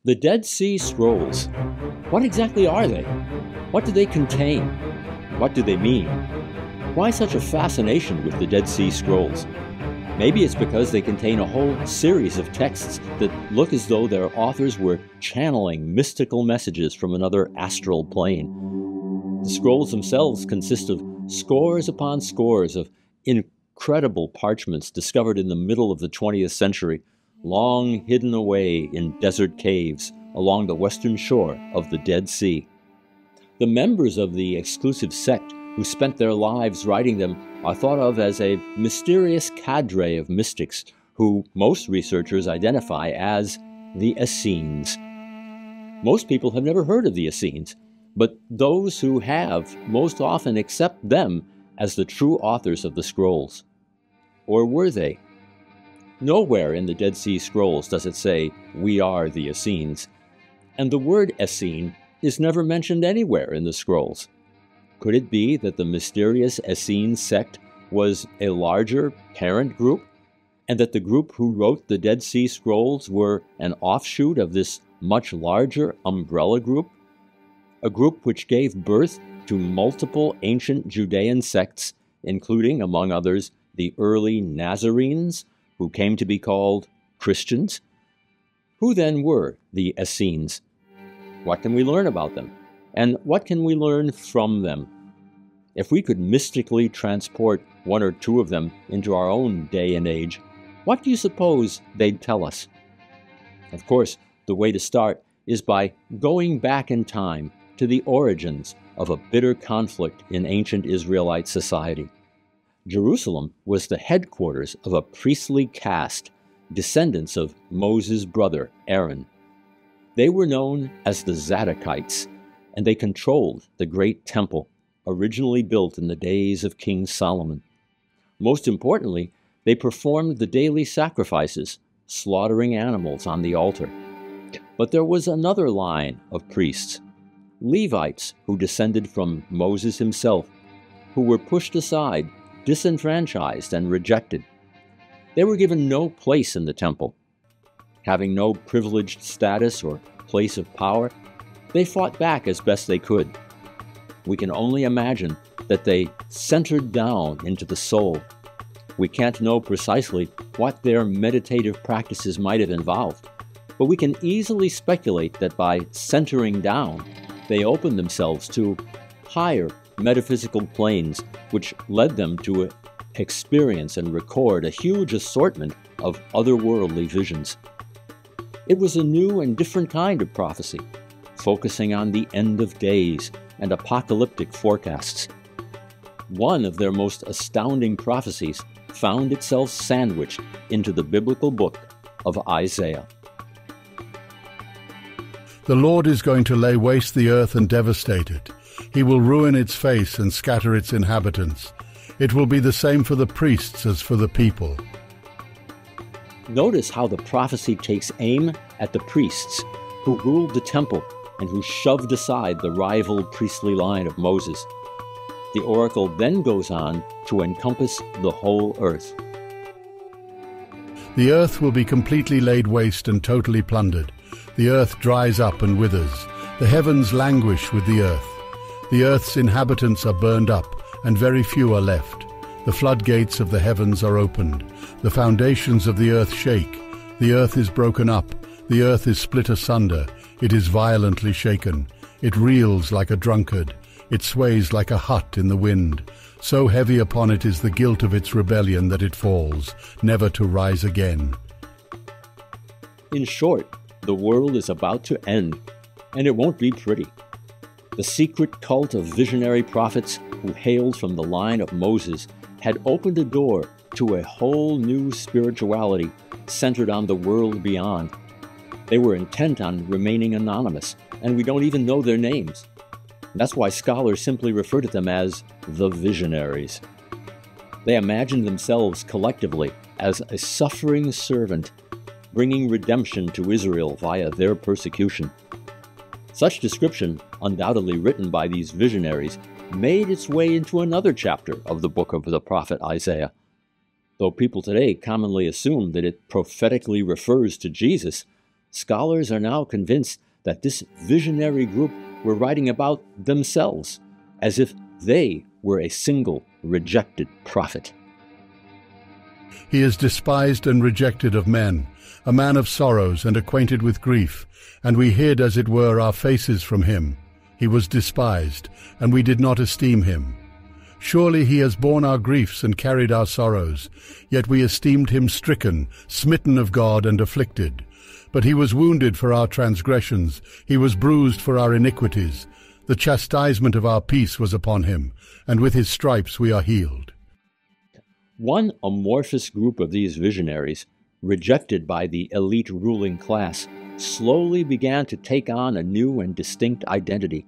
The Dead Sea Scrolls. What exactly are they? What do they contain? What do they mean? Why such a fascination with the Dead Sea Scrolls? Maybe it's because they contain a whole series of texts that look as though their authors were channeling mystical messages from another astral plane. The scrolls themselves consist of scores upon scores of incredible parchments discovered in the middle of the 20th century, long hidden away in desert caves along the western shore of the Dead Sea. The members of the exclusive sect who spent their lives writing them are thought of as a mysterious cadre of mystics who most researchers identify as the Essenes. Most people have never heard of the Essenes, but those who have most often accept them as the true authors of the scrolls. Or were they? Nowhere in the Dead Sea Scrolls does it say, "We are the Essenes," and the word Essene is never mentioned anywhere in the scrolls. Could it be that the mysterious Essene sect was a larger parent group, and that the group who wrote the Dead Sea Scrolls were an offshoot of this much larger umbrella group? A group which gave birth to multiple ancient Judean sects, including, among others, the early Nazarenes, who came to be called Christians. Who then were the Essenes? What can we learn about them? And what can we learn from them? If we could mystically transport one or two of them into our own day and age, what do you suppose they'd tell us? Of course, the way to start is by going back in time to the origins of a bitter conflict in ancient Israelite society. Jerusalem was the headquarters of a priestly caste, descendants of Moses' brother, Aaron. They were known as the Zadokites, and they controlled the great temple, originally built in the days of King Solomon. Most importantly, they performed the daily sacrifices, slaughtering animals on the altar. But there was another line of priests, Levites, who descended from Moses himself, who were pushed aside, disenfranchised, and rejected. They were given no place in the temple. Having no privileged status or place of power, they fought back as best they could. We can only imagine that they centered down into the soul. We can't know precisely what their meditative practices might have involved, but we can easily speculate that by centering down, they opened themselves to higher metaphysical planes, which led them to experience and record a huge assortment of otherworldly visions. It was a new and different kind of prophecy, focusing on the end of days and apocalyptic forecasts. One of their most astounding prophecies found itself sandwiched into the biblical book of Isaiah. The Lord is going to lay waste the earth and devastate it. He will ruin its face and scatter its inhabitants. It will be the same for the priests as for the people. Notice how the prophecy takes aim at the priests who ruled the temple and who shoved aside the rival priestly line of Moses. The oracle then goes on to encompass the whole earth. The earth will be completely laid waste and totally plundered. The earth dries up and withers. The heavens languish with the earth. The earth's inhabitants are burned up, and very few are left. The floodgates of the heavens are opened. The foundations of the earth shake. The earth is broken up. The earth is split asunder. It is violently shaken. It reels like a drunkard. It sways like a hut in the wind. So heavy upon it is the guilt of its rebellion that it falls, never to rise again. In short, the world is about to end, and it won't be pretty. The secret cult of visionary prophets who hailed from the line of Moses had opened a door to a whole new spirituality centered on the world beyond. They were intent on remaining anonymous, and we don't even know their names. That's why scholars simply refer to them as the visionaries. They imagined themselves collectively as a suffering servant, bringing redemption to Israel via their persecution. Such description, undoubtedly written by these visionaries, made its way into another chapter of the book of the prophet Isaiah. Though people today commonly assume that it prophetically refers to Jesus, Scholars are now convinced that this visionary group were writing about themselves, as if they were a single rejected prophet. He is despised and rejected of men, a man of sorrows and acquainted with grief, and we hid, as it were, our faces from him. He was despised, and we did not esteem him. Surely he has borne our griefs and carried our sorrows, yet we esteemed him stricken, smitten of God, and afflicted. But he was wounded for our transgressions, he was bruised for our iniquities. The chastisement of our peace was upon him, and with his stripes we are healed. One amorphous group of these visionaries, rejected by the elite ruling class, slowly began to take on a new and distinct identity.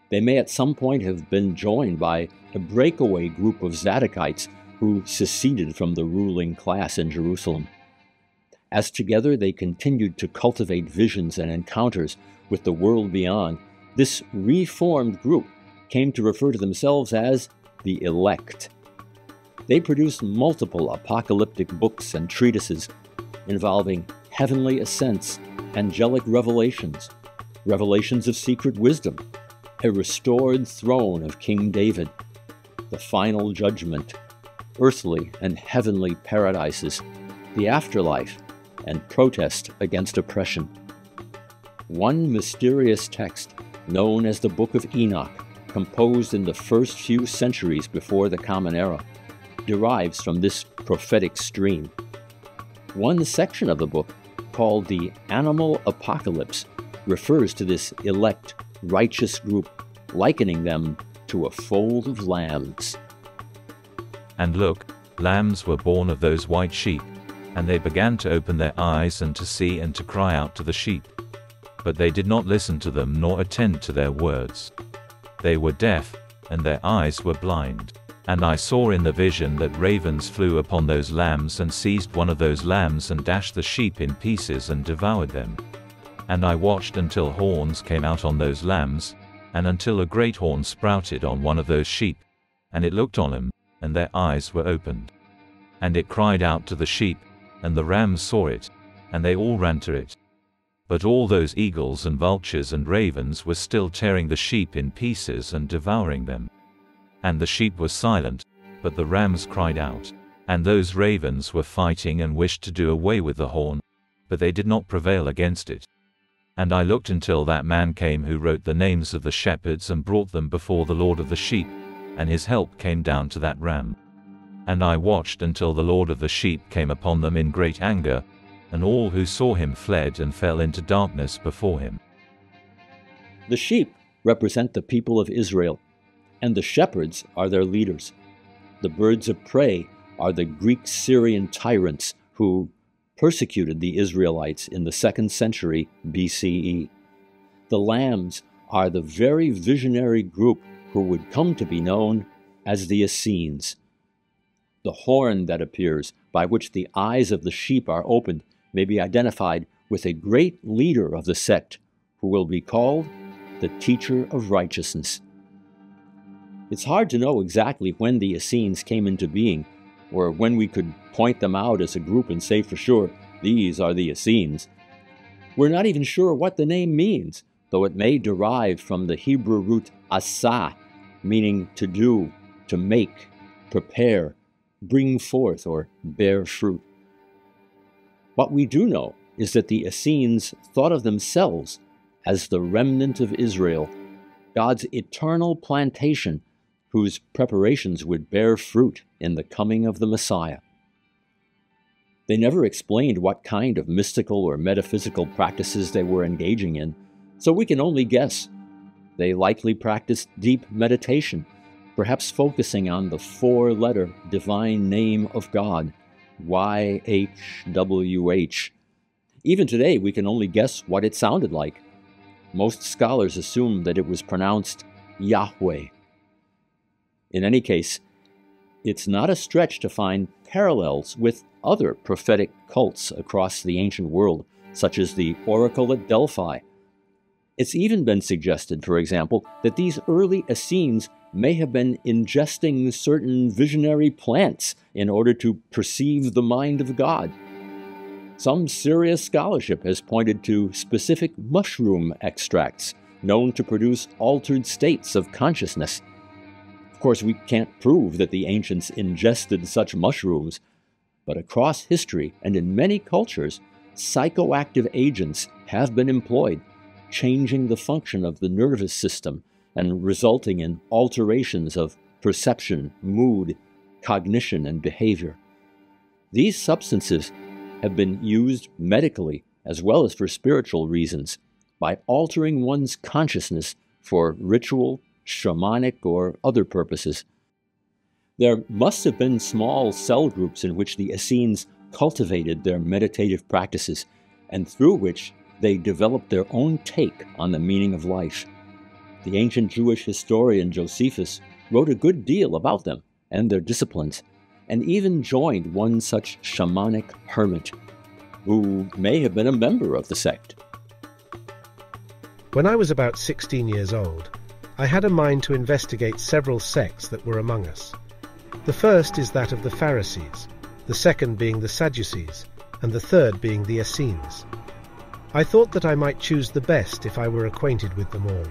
They may at some point have been joined by a breakaway group of Zadokites who seceded from the ruling class in Jerusalem. As together they continued to cultivate visions and encounters with the world beyond, this reformed group came to refer to themselves as the elect. They produced multiple apocalyptic books and treatises involving heavenly ascents, angelic revelations, revelations of secret wisdom, a restored throne of King David, the final judgment, earthly and heavenly paradises, the afterlife, and protest against oppression. One mysterious text, known as the Book of Enoch, composed in the first few centuries before the Common Era, derives from this prophetic stream. One section of the book, called the Animal Apocalypse, refers to this elect, righteous group, likening them to a fold of lambs. And look, lambs were born of those white sheep, and they began to open their eyes and to see and to cry out to the sheep. But they did not listen to them nor attend to their words. They were deaf, and their eyes were blind. And I saw in the vision that ravens flew upon those lambs and seized one of those lambs and dashed the sheep in pieces and devoured them. And I watched until horns came out on those lambs, and until a great horn sprouted on one of those sheep, and it looked on them, and their eyes were opened. And it cried out to the sheep, and the rams saw it, and they all ran to it. But all those eagles and vultures and ravens were still tearing the sheep in pieces and devouring them. And the sheep were silent, but the rams cried out. And those ravens were fighting and wished to do away with the horn, but they did not prevail against it. And I looked until that man came who wrote the names of the shepherds and brought them before the Lord of the sheep, and his help came down to that ram. And I watched until the Lord of the sheep came upon them in great anger, and all who saw him fled and fell into darkness before him. The sheep represent the people of Israel, and the shepherds are their leaders. The birds of prey are the Greek-Syrian tyrants who persecuted the Israelites in the 2nd century BCE. The lambs are the very visionary group who would come to be known as the Essenes. The horn that appears, by which the eyes of the sheep are opened, may be identified with a great leader of the sect, who will be called the Teacher of Righteousness. It's hard to know exactly when the Essenes came into being, or when we could point them out as a group and say for sure, these are the Essenes. We're not even sure what the name means, though it may derive from the Hebrew root asa, meaning to do, to make, prepare, bring forth, or bear fruit. What we do know is that the Essenes thought of themselves as the remnant of Israel, God's eternal plantation, whose preparations would bear fruit in the coming of the Messiah. They never explained what kind of mystical or metaphysical practices they were engaging in, so we can only guess. They likely practiced deep meditation, perhaps focusing on the 4-letter divine name of God, YHWH. Even today, we can only guess what it sounded like. Most scholars assume that it was pronounced Yahweh. In any case, it's not a stretch to find parallels with other prophetic cults across the ancient world, such as the Oracle at Delphi. It's even been suggested, for example, that these early Essenes may have been ingesting certain visionary plants in order to perceive the mind of God. Some serious scholarship has pointed to specific mushroom extracts known to produce altered states of consciousness. Of course, we can't prove that the ancients ingested such mushrooms, but across history and in many cultures, psychoactive agents have been employed, changing the function of the nervous system and resulting in alterations of perception, mood, cognition, and behavior. These substances have been used medically as well as for spiritual reasons by altering one's consciousness for ritual, shamanic, or other purposes. There must have been small cell groups in which the Essenes cultivated their meditative practices and through which they developed their own take on the meaning of life. The ancient Jewish historian Josephus wrote a good deal about them and their disciplines, and even joined one such shamanic hermit, who may have been a member of the sect. When I was about 16 years old, I had a mind to investigate several sects that were among us. The first is that of the Pharisees, the second being the Sadducees, and the third being the Essenes. I thought that I might choose the best if I were acquainted with them all.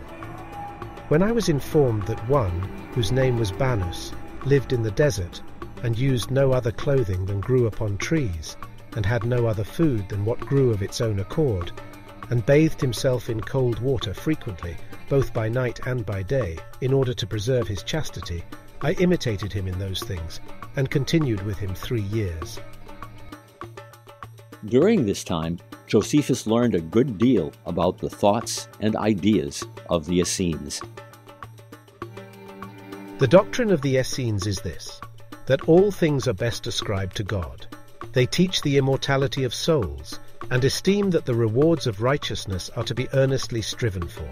When I was informed that one, whose name was Banus, lived in the desert, and used no other clothing than grew upon trees, and had no other food than what grew of its own accord, and bathed himself in cold water frequently, both by night and by day, in order to preserve his chastity, I imitated him in those things, and continued with him 3 years. During this time, Josephus learned a good deal about the thoughts and ideas of the Essenes. The doctrine of the Essenes is this, that all things are best ascribed to God. They teach the immortality of souls, and esteem that the rewards of righteousness are to be earnestly striven for.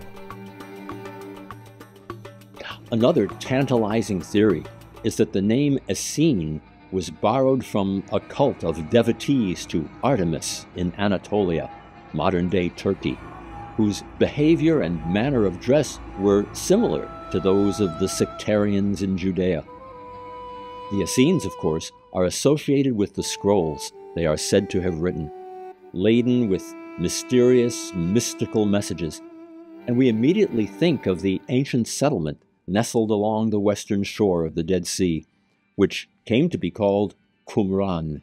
Another tantalizing theory is that the name Essene was borrowed from a cult of devotees to Artemis in Anatolia, modern-day Turkey, whose behavior and manner of dress were similar to those of the sectarians in Judea. The Essenes, of course, are associated with the scrolls they are said to have written, laden with mysterious, mystical messages, and we immediately think of the ancient settlement nestled along the western shore of the Dead Sea, which came to be called Qumran.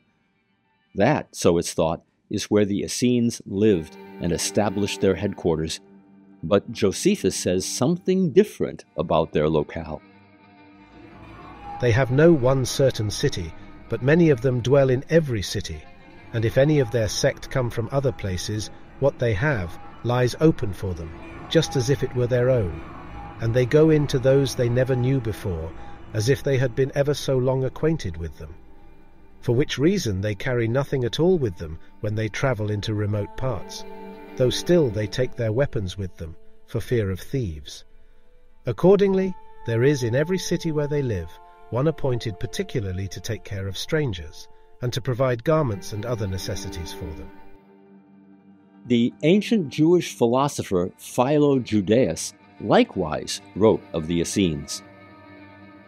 That, so it's thought, is where the Essenes lived and established their headquarters, but Josephus says something different about their locale. They have no one certain city, but many of them dwell in every city, and if any of their sect come from other places, what they have lies open for them, just as if it were their own, and they go in to those they never knew before, as if they had been ever so long acquainted with them. For which reason they carry nothing at all with them when they travel into remote parts, though still they take their weapons with them, for fear of thieves. Accordingly, there is in every city where they live one appointed particularly to take care of strangers, and to provide garments and other necessities for them. The ancient Jewish philosopher Philo Judaeus likewise wrote of the Essenes.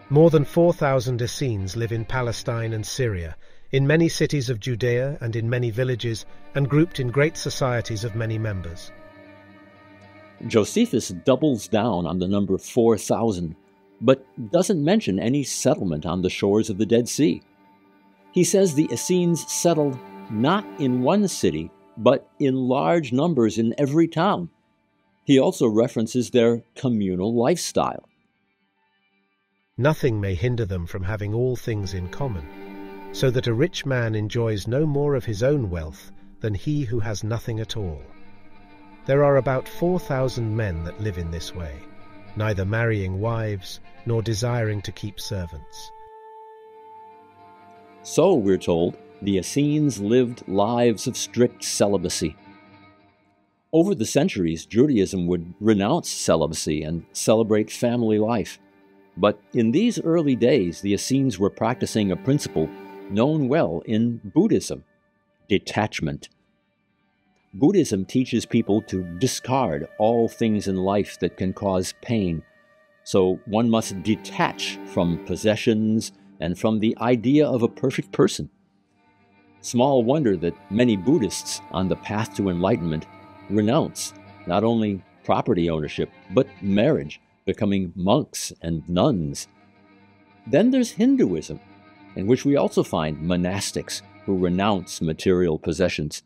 More than 4,000 Essenes live in Palestine and Syria, in many cities of Judea and in many villages, and grouped in great societies of many members. Josephus doubles down on the number 4,000, but doesn't mention any settlement on the shores of the Dead Sea. He says the Essenes settled not in one city, but in large numbers in every town. He also references their communal lifestyle. Nothing may hinder them from having all things in common, so that a rich man enjoys no more of his own wealth than he who has nothing at all. There are about 4,000 men that live in this way, neither marrying wives nor desiring to keep servants. So, we're told, the Essenes lived lives of strict celibacy. Over the centuries, Judaism would renounce celibacy and celebrate family life. But in these early days, the Essenes were practicing a principle known well in Buddhism: detachment. Buddhism teaches people to discard all things in life that can cause pain, so one must detach from possessions and from the idea of a perfect person. Small wonder that many Buddhists on the path to enlightenment renounce not only property ownership, but marriage, becoming monks and nuns. Then there's Hinduism, in which we also find monastics who renounce material possessions.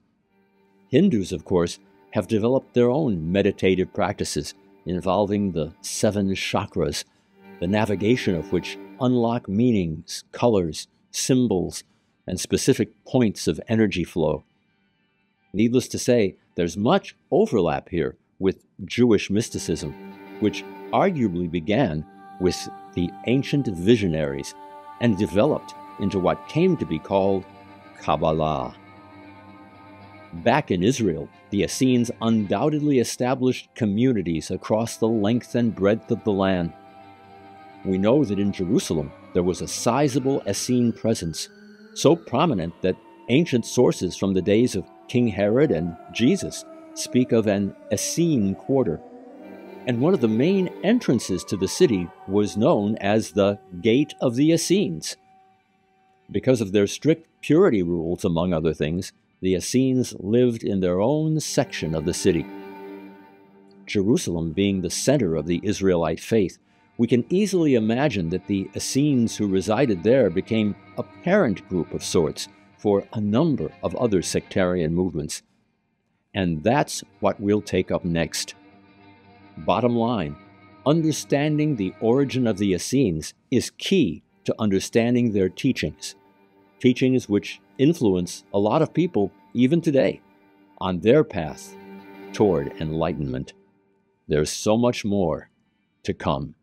Hindus, of course, have developed their own meditative practices involving the 7 chakras, the navigation of which unlock meanings, colors, symbols, and specific points of energy flow. Needless to say, there's much overlap here with Jewish mysticism, which arguably began with the ancient visionaries and developed into what came to be called Kabbalah. Back in Israel, the Essenes undoubtedly established communities across the length and breadth of the land. We know that in Jerusalem there was a sizable Essene presence, so prominent that ancient sources from the days of King Herod and Jesus speak of an Essene quarter. And one of the main entrances to the city was known as the Gate of the Essenes. Because of their strict purity rules, among other things, the Essenes lived in their own section of the city. Jerusalem being the center of the Israelite faith, we can easily imagine that the Essenes who resided there became a parent group of sorts for a number of other sectarian movements. And that's what we'll take up next. Bottom line, understanding the origin of the Essenes is key to understanding their teachings which influence a lot of people, even today, on their path toward enlightenment. There's so much more to come.